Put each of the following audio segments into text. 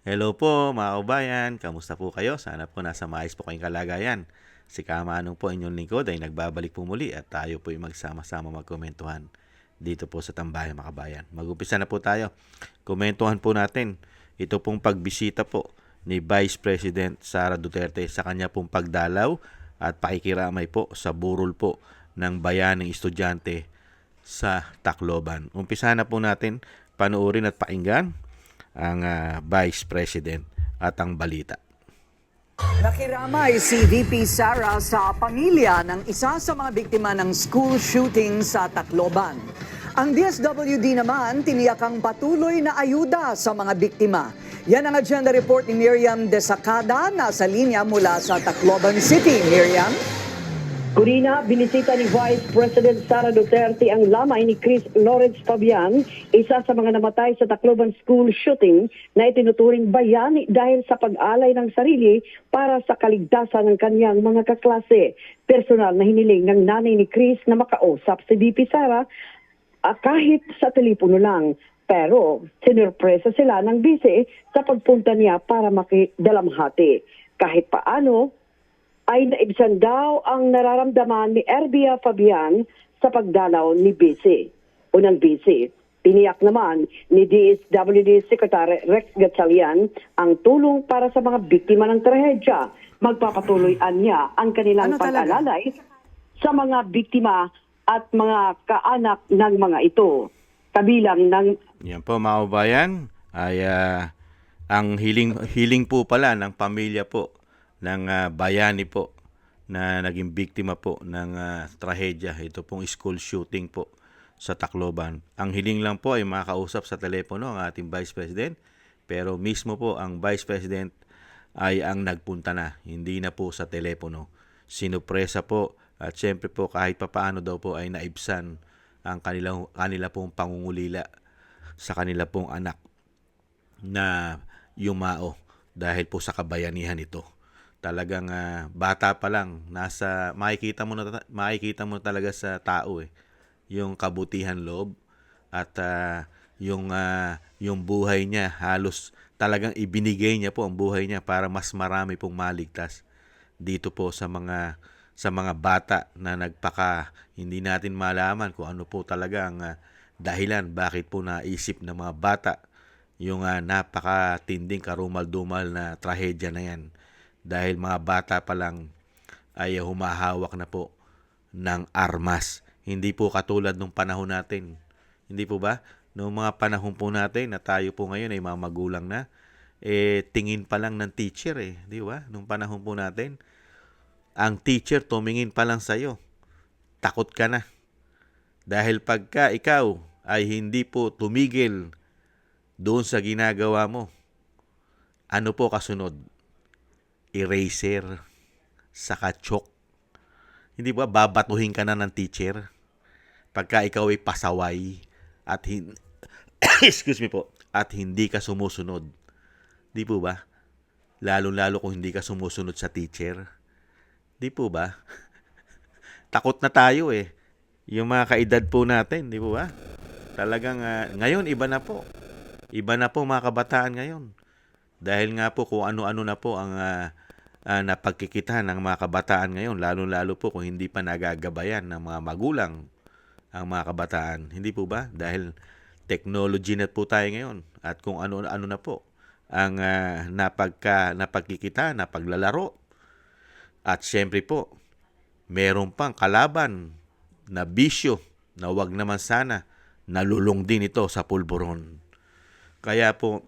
Hello po mga kabayan, kamusta po kayo? Sana po nasa maayos po kayong kalagayan. Si Kamanong po inyong lingkod ay nagbabalik po muli at tayo po ay magsama-sama magkomentuhan dito po sa Tambayan mga kabayan. Mag-umpisa na po tayo. Komentuhan po natin ito pong pagbisita po ni Vice President Sara Duterte sa kanya pong pagdalaw at pakikiramay po sa burol po ng bayaning estudyante sa Tacloban. Umpisa na po natin panuorin at pakinggan ang Vice President at ang balita. Nakiramay si VP Sara sa pamilya ng isa sa mga biktima ng school shooting sa Tacloban. Ang DSWD naman tiniyakang patuloy na ayuda sa mga biktima. Yan ang agenda report ni Miriam Desacada, nasa linya mula sa Tacloban City. Miriam? Kurina, binisita ni Vice President Sara Duterte ang lamay ni Chris Lawrence Fabian, isa sa mga namatay sa Tacloban school shooting na itinuturing bayani dahil sa pag-alay ng sarili para sa kaligtasan ng kanyang mga kaklase. Personal na hiniling ng nanay ni Chris na makausap si VP Sara kahit sa telepono lang. Pero sinurpresa sila ng bise sa pagpunta niya para makidalamhati. Kahit paano, ay naibsan daw ang nararamdaman ni Erbia Fabian sa pagdalaw ni BC. Unang BC, tiniyak naman ni DSWD Secretary Rex Gatchalian ang tulong para sa mga biktima ng trahedya. Magpapatuloy niya ang kanilang pag-alalay sa mga biktima at mga kaanak ng mga ito. Kabilang ng... Yan po mga kabayan ay ang hiling po pala ng pamilya po ng bayani po na naging biktima po ng trahedya. Ito pong school shooting po sa Tacloban. Ang hiling lang po ay makakausap sa telepono ang ating Vice President, pero mismo po ang Vice President ay ang nagpunta na, hindi na po sa telepono. Sinupresa po at syempre po kahit papaano daw po ay naibsan ang kanila pong pangungulila sa kanila pong anak na yumao dahil po sa kabayanihan ito. Talagang bata pa lang makikita mo talaga sa tao yung kabutihan loob at yung buhay niya, halos talagang ibinigay niya po ang buhay niya para mas marami pong maligtas dito po sa mga bata na hindi natin malaman kung ano po talaga ang dahilan bakit po naisip ng mga bata yung napakatinding karumal-dumal na trahedya na yan. Dahil mga bata pa lang ay humahawak na po ng armas. Hindi po katulad nung panahon natin. Hindi po ba? Noong mga panahon po natin na tayo po ngayon ay mga magulang na, tingin pa lang ng teacher di ba? Nung panahon po natin, ang teacher tumingin pa lang sa'yo. Takot ka na. Dahil pagka ikaw ay hindi po tumigil doon sa ginagawa mo, ano po kasunod? Eraser, saka chalk. Hindi ba babatuhin ka na ng teacher pagka ikaw ay pasaway at excuse me po, at hindi ka sumusunod. Di po ba? Lalo-lalo kung hindi ka sumusunod sa teacher. Di po ba? Takot na tayo Yung mga kaedad po natin, di po ba? Talagang ngayon iba na po. Iba na po mga kabataan ngayon. Dahil nga po kung ano-ano na po ang napagkikitaan ng mga kabataan ngayon, lalo-lalo po kung hindi pa nagagabayan ng mga magulang ang mga kabataan. Hindi po ba? Dahil technology na po tayo ngayon at kung ano-ano na po ang napagkikita, napaglalaro. At syempre po, meron pang kalaban na bisyo na wag naman sana nalulong din ito sa pulburon. Kaya po,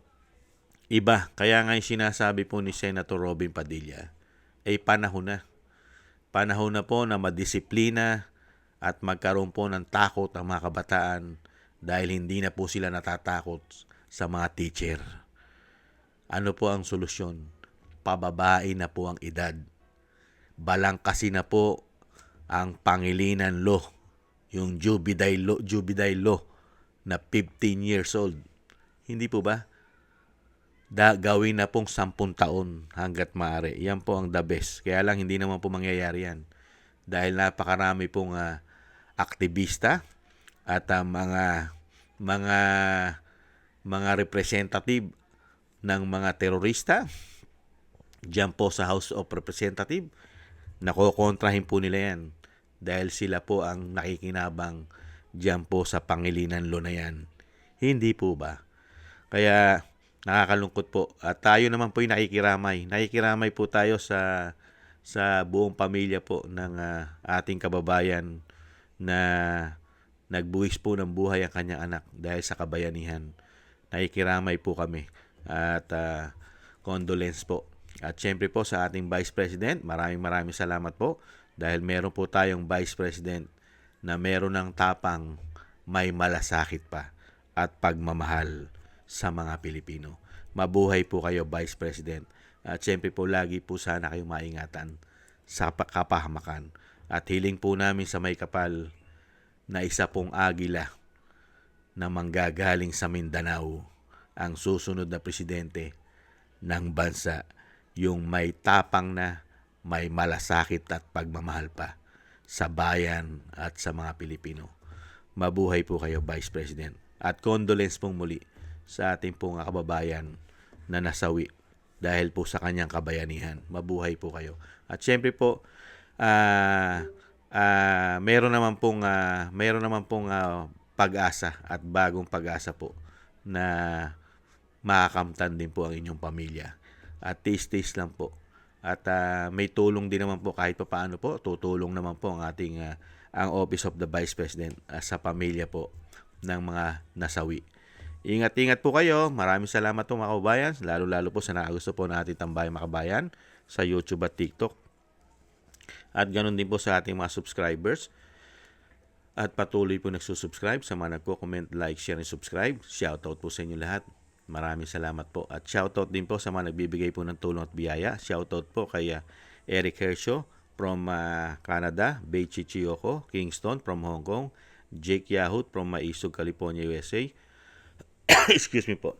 kaya nga yung sinasabi po ni Senator Robin Padilla, ay panahon na. Panahon na po na madisiplina at magkaroon po ng takot ang mga kabataan dahil hindi na po sila natatakot sa mga teacher. Ano po ang solusyon? Pababain na po ang edad. Balangkasin na po ang Pangilinan Law, yung juvenile law na 15 years old. Hindi po ba? Gawin na pong 10 taon hanggat maaari. Yan po ang the best. Kaya lang hindi naman po mangyayari yan. Dahil napakarami pong aktivista at mga representative ng mga terorista diyan po sa House of Representatives, nakokontrahin po nila yan dahil sila po ang nakikinabang diyan po sa Pangilinan Law na yan. Hindi po ba? Kaya nakakalungkot po. At tayo naman po yung nakikiramay. Nakikiramay po tayo sa buong pamilya po ng ating kababayan na nagbuwis po ng buhay ang kanyang anak dahil sa kabayanihan. Nakikiramay po kami at condolence po. At syempre po sa ating Vice President, maraming salamat po dahil meron po tayong Vice President na meron ng tapang, may malasakit pa at pagmamahal sa mga Pilipino. Mabuhay po kayo, Vice President. At syempre po lagi po sana kayong maingatan sa kapahamakan. At hiling po namin sa may kapal na isa pong agila na manggagaling sa Mindanao ang susunod na presidente ng bansa, yung may tapang na, may malasakit at pagmamahal pa sa bayan at sa mga Pilipino. Mabuhay po kayo, Vice President. At condolence pong muli sa ating pong kababayan na nasawi dahil po sa kanyang kabayanihan. Mabuhay po kayo. At syempre po, meron naman pong pag-asa at bagong pag-asa po na makakamtan din po ang inyong pamilya. At tiis-tiis lang po. At may tulong din naman po kahit pa paano po. Tutulong naman po ang ating ang Office of the Vice President sa pamilya po ng mga nasawi. Ingat-ingat po kayo. Maraming salamat po mga kababayan. Lalo-lalo po sa nakagusto po natin Tambayang Makabayan sa YouTube at TikTok. At ganoon din po sa ating mga subscribers. At patuloy po nagsusubscribe sa mga nagko-comment, like, share, and subscribe. Shoutout po sa inyo lahat. Maraming salamat po. At shoutout din po sa mga nagbibigay po ng tulong at biyaya. Shoutout po kay Eric Hershaw from Canada, Beichi Chiyoko, Kingston from Hong Kong, Jake Yahut from Maisog, California, USA. Excuse me po.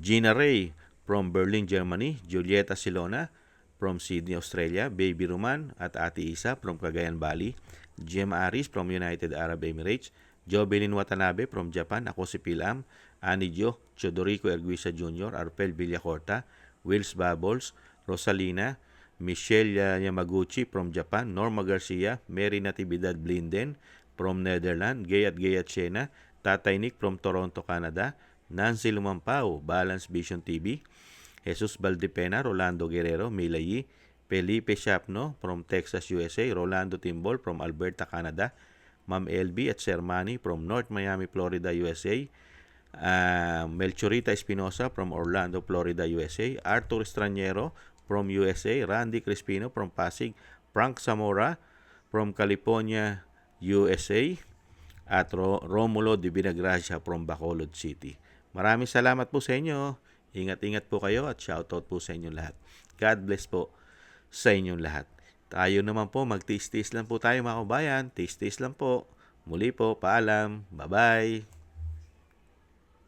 Gina Ray from Berlin, Germany, Julieta Silona from Sydney, Australia, Baby Roman at Ate Isa from Cagayan Valley, Jem Aris from United Arab Emirates, Jobelin Watanabe from Japan, ako si Pilam, Ani Jo, Chodorico Erguisa Jr., Arpel Villacorta, Wills Bubbles, Rosalina, Michelle Yamaguchi from Japan, Norma Garcia, Mary Natividad Blinden from Netherlands, Gayat Shena, Tatay Nick from Toronto, Canada, Nancy Lumampao, Balance Vision TV, Jesus Valdepena, Rolando Guerrero, Milayi, Felipe Shapno from Texas, USA, Rolando Timbol from Alberta, Canada, Ma'am LB at Sir Manny from North Miami, Florida, USA, Melchorita Espinosa from Orlando, Florida, USA, Arthur Estraniero from USA, Randy Crispino from Pasig, Frank Zamora from California, USA, at Romulo de Vinagracia from Bacolod City. Maraming salamat po sa inyo. Ingat-ingat po kayo at shoutout po sa inyong lahat. God bless po sa inyong lahat. Tayo naman po, magtiis-tiis lang po tayo mga kabayan. Tiis-tiis lang po. Muli po, paalam. Bye-bye.